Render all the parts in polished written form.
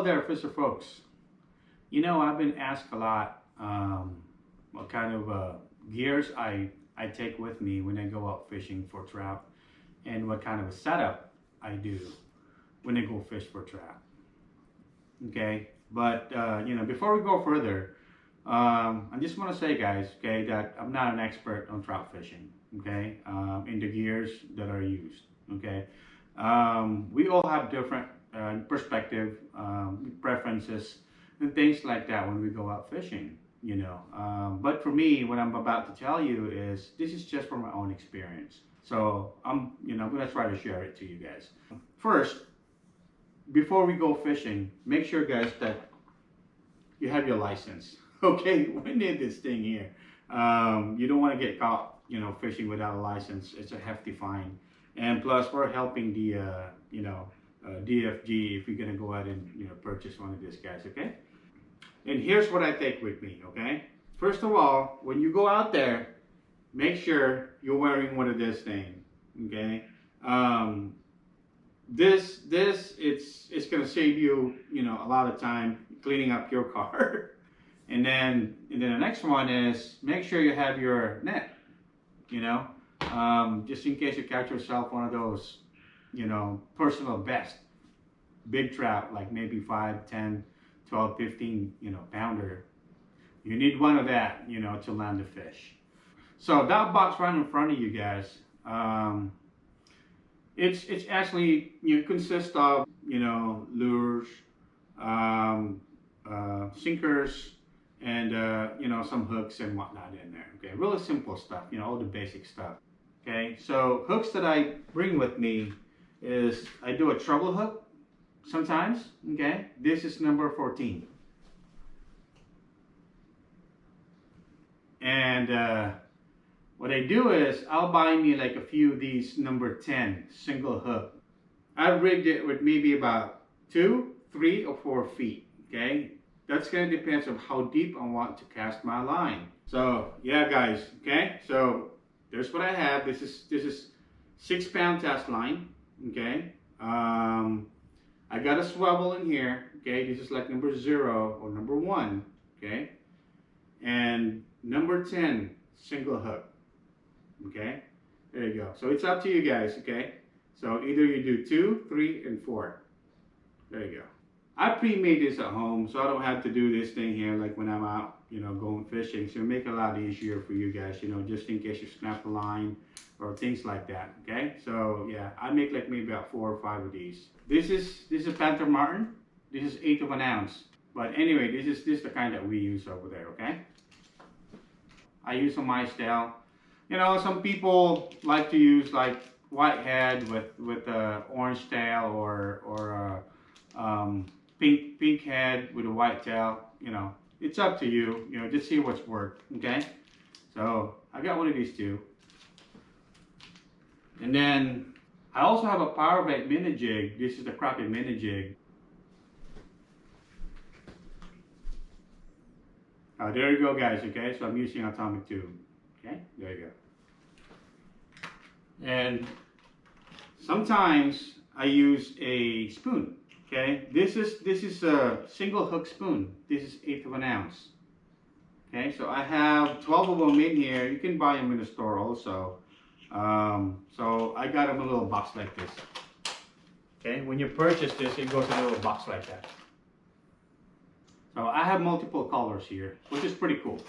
Hello there, fisher folks. You know, I've been asked a lot what kind of gears I take with me when I go out fishing for trout, and what kind of a setup I do when I go fish for trout. Okay, but you know, before we go further, I just want to say, guys, okay, that I'm not an expert on trout fishing. Okay, in the gears that are used. Okay, we all have different perspective, preferences, and things like that when we go out fishing. You know, but for me, what I'm about to tell you is this is just from my own experience. So I'm gonna try to share it to you guys. First, before we go fishing, make sure, guys, that you have your license. Okay, we need this thing here. You don't want to get caught, fishing without a license. It's a hefty fine, and plus we're helping the DFG if you're gonna go ahead and purchase one of these guys. Okay, and here's what I take with me. Okay, first of all, when you go out there, make sure you're wearing one of this thing. Okay, this it's gonna save you a lot of time cleaning up your car. And then the next one is make sure you have your net, just in case you catch yourself one of those, personal best big trout, like maybe 5, 10, 12, 15, pounder. You need one of that, to land the fish. So that box right in front of you guys, it's actually, consists of, lures, sinkers, and some hooks and whatnot in there. Okay, really simple stuff, all the basic stuff. Okay, so hooks that I bring with me is I do a treble hook sometimes. Okay, this is number 14, and what I do is I'll buy me like a few of these number 10 single hook. I rigged it with maybe about 2, 3, or 4 feet. Okay, that's gonna depend on how deep I want to cast my line. So yeah, guys. Okay, so there's what I have. This is 6-pound test line. Okay, I got a swivel in here. Okay, this is like number 0 or number 1. Okay, and number 10 single hook. Okay, there you go. So it's up to you guys. Okay, so either you do 2, 3, and 4. There you go. I pre-made this at home, so I don't have to do this thing here like when I'm out, going fishing. So it'll make it a lot easier for you guys, just in case you snap the line or things like that. Okay, so yeah, I make like maybe about 4 or 5 of these. This is a Panther Martin. This is 1/8 of an ounce. But anyway, this is the kind that we use over there. Okay, I use a my style. Some people like to use like whitehead with orange tail or pink head with a white tail. It's up to you. Just see what's worked. Okay, so I got one of these two, and then I also have a Powerbank Mini Jig. This is the crappie Mini Jig. There you go, guys. Okay, so I'm using atomic tube. Okay, there you go. And sometimes I use a spoon. Okay, this is a single hook spoon. This is 1/8 of an ounce. Okay, so I have 12 of them in here. You can buy them in the store also. So I got them in a little box like this. Okay, when you purchase this, it goes in a little box like that. So I have multiple colors here, which is pretty cool.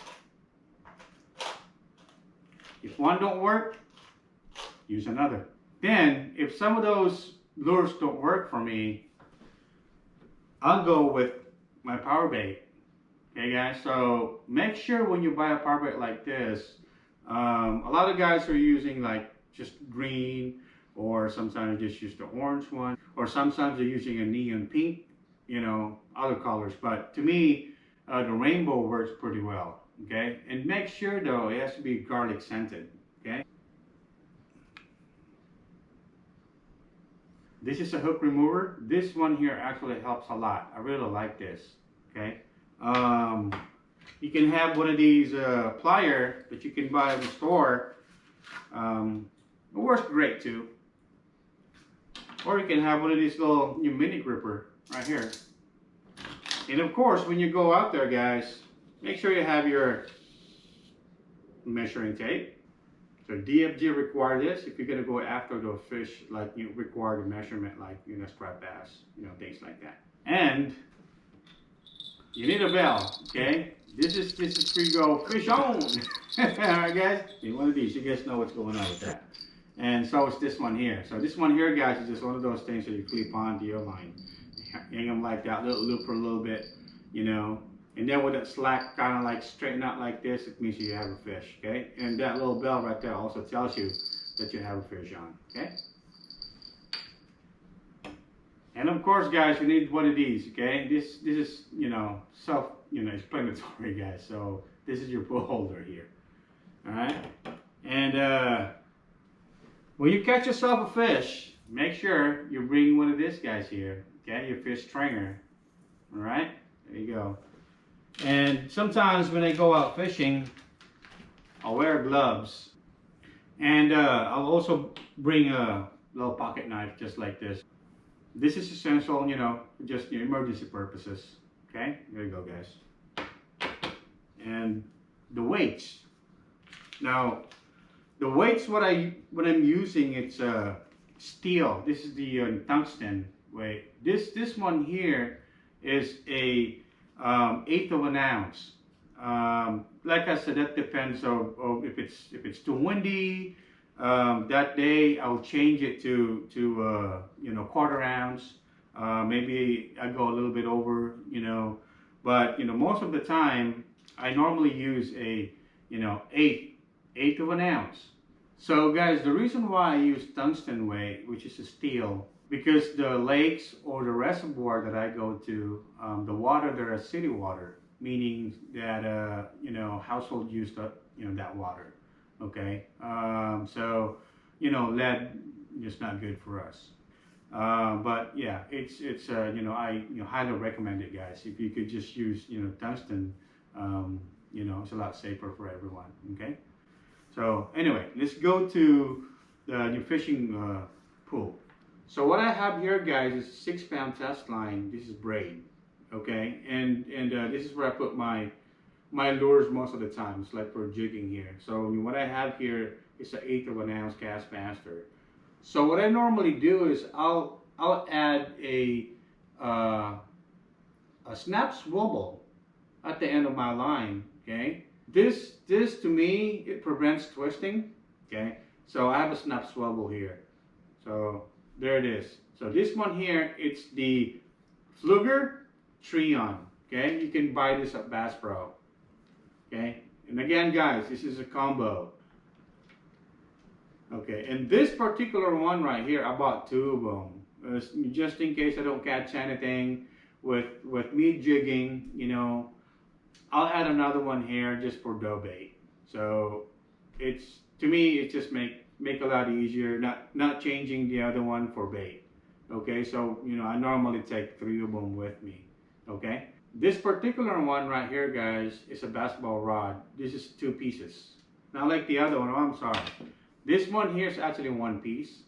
If one don't work, use another. Then, if some of those lures don't work for me, I'll go with my power bait. Okay, guys, so make sure when you buy a power bait like this, a lot of guys are using like just green, or sometimes just use the orange one, or sometimes they're using a neon pink, other colors. But to me, the rainbow works pretty well. Okay, and make sure though it has to be garlic scented. Okay, this is a hook remover. This one here actually helps a lot. I really like this. Okay, you can have one of these pliers that you can buy in the store. It works great too. Or you can have one of these little mini gripper right here. And of course, when you go out there, guys, make sure you have your measuring tape. So DFG require this if you're gonna go after the fish, like you require the measurement, like striped bass, things like that. And you need a bell, okay? This is where you go fish on. Alright guys? One of these, you guys know what's going on with that. And so is this one here. So this one here, guys, is just one of those things that you clip onto your line. Hang them like that, little loop for a little bit, and then with that slack kind of like straighten out like this, it means you have a fish, okay? And that little bell right there also tells you that you have a fish on, okay? And of course, guys, you need one of these, okay? This is, self-explanatory, guys. So this is your pull holder here, all right? And when you catch yourself a fish, make sure you bring one of these guys here, okay? Your fish stringer, all right? There you go. And sometimes when I go out fishing, I'll wear gloves. And I'll also bring a little pocket knife just like this. This is essential, just emergency purposes. Okay, there you go, guys. And the weights. Now, the weights, what I'm using, it's steel. This is the tungsten weight. This one here is a 1/8 of an ounce. Like I said, that depends on if it's too windy. That day I'll change it to 1/4 ounce. Maybe I go a little bit over, but most of the time I normally use a 1/8 of an ounce. So guys, the reason why I use tungsten weight, which is a steel, because the lakes or the reservoir that I go to, the water there is city water, meaning that household use that water. Okay, so lead is not good for us. But yeah, it's I highly recommend it, guys. If you could just use tungsten, it's a lot safer for everyone. Okay, so anyway, let's go to the new fishing pool. So what I have here, guys, is a 6-pound test line. This is braid, okay, and this is where I put my lures most of the time. It's like for jigging here. So what I have here is an 1/8 of an ounce Castmaster. So what I normally do is I'll add a snap swivel at the end of my line. Okay, this to me, it prevents twisting. Okay, so I have a snap swivel here. So there it is. So this one here, it's the Fluger Treon. Okay, you can buy this at Bass Pro. Okay, and again, guys, this is a combo. Okay, and this particular one right here, I bought 2 of them, just in case I don't catch anything with me jigging. I'll add another one here just for dough bait. So it's, to me, it just make a lot easier, not changing the other one for bait. Okay, so I normally take 3 of them with me. Okay, this particular one right here, guys, is a basketball rod. This is 2 pieces, not like the other one. Oh, I'm sorry, this one here is actually 1 piece,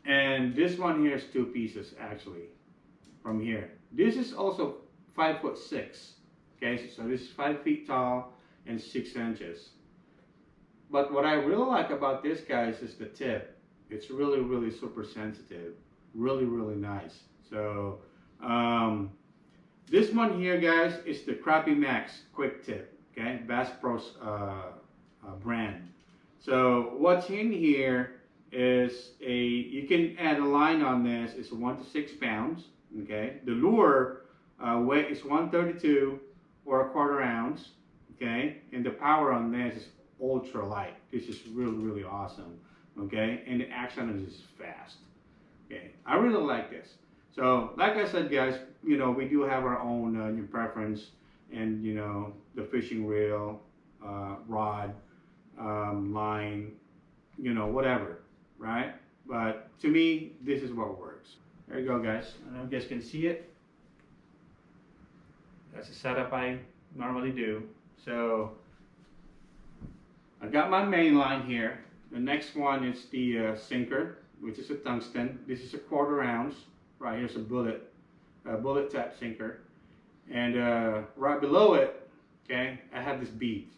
and this one here is 2 pieces actually from here. This is also 5'6". Okay, so this is 5 feet tall and 6 inches. But what I really like about this, guys, is the tip. It's really super sensitive, really nice. So this one here, guys, is the Crappie Max Quick Tip. Okay, Bass Pro's brand. So what's in here is you can add a line on this. It's 1 to 6 pounds. Okay, the lure weight is 132 or 1/4 ounce. Okay, and the power on this is ultra light. This is really awesome. Okay, and the action is fast. Okay, I really like this. So like I said, guys, we do have our own new preference, and the fishing reel, rod, line, whatever, right? But to me, this is what works. There you go, guys. I don't know if you guys can see it. That's the setup I normally do. So I got my main line here. The next one is the sinker, which is a tungsten. This is a 1/4 ounce. Right here's a bullet. a bullet tap sinker, and right below it, okay, I have this beads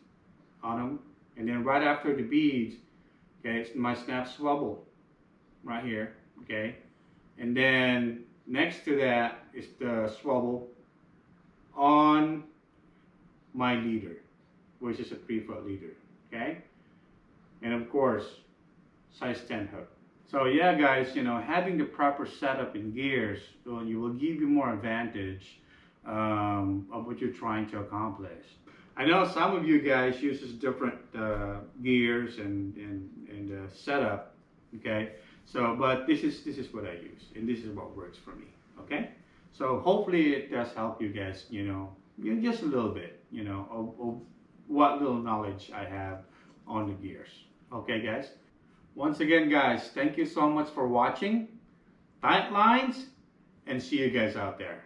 on them, and then right after the beads, okay, it's my snap swivel right here, okay, and then next to that is the swivel on my leader, which is a 3-foot leader, okay, and of course size 10 hook. So yeah guys, you know, having the proper setup in gears will give you more advantage of what you're trying to accomplish. I know some of you guys uses different gears and setup, okay, so but this is what I use, and this is what works for me, okay. So hopefully it does help you guys, you know, just a little bit, you know, of what little knowledge I have on the gears, okay guys. Once again guys, thank you so much for watching. Tight lines, and see you guys out there.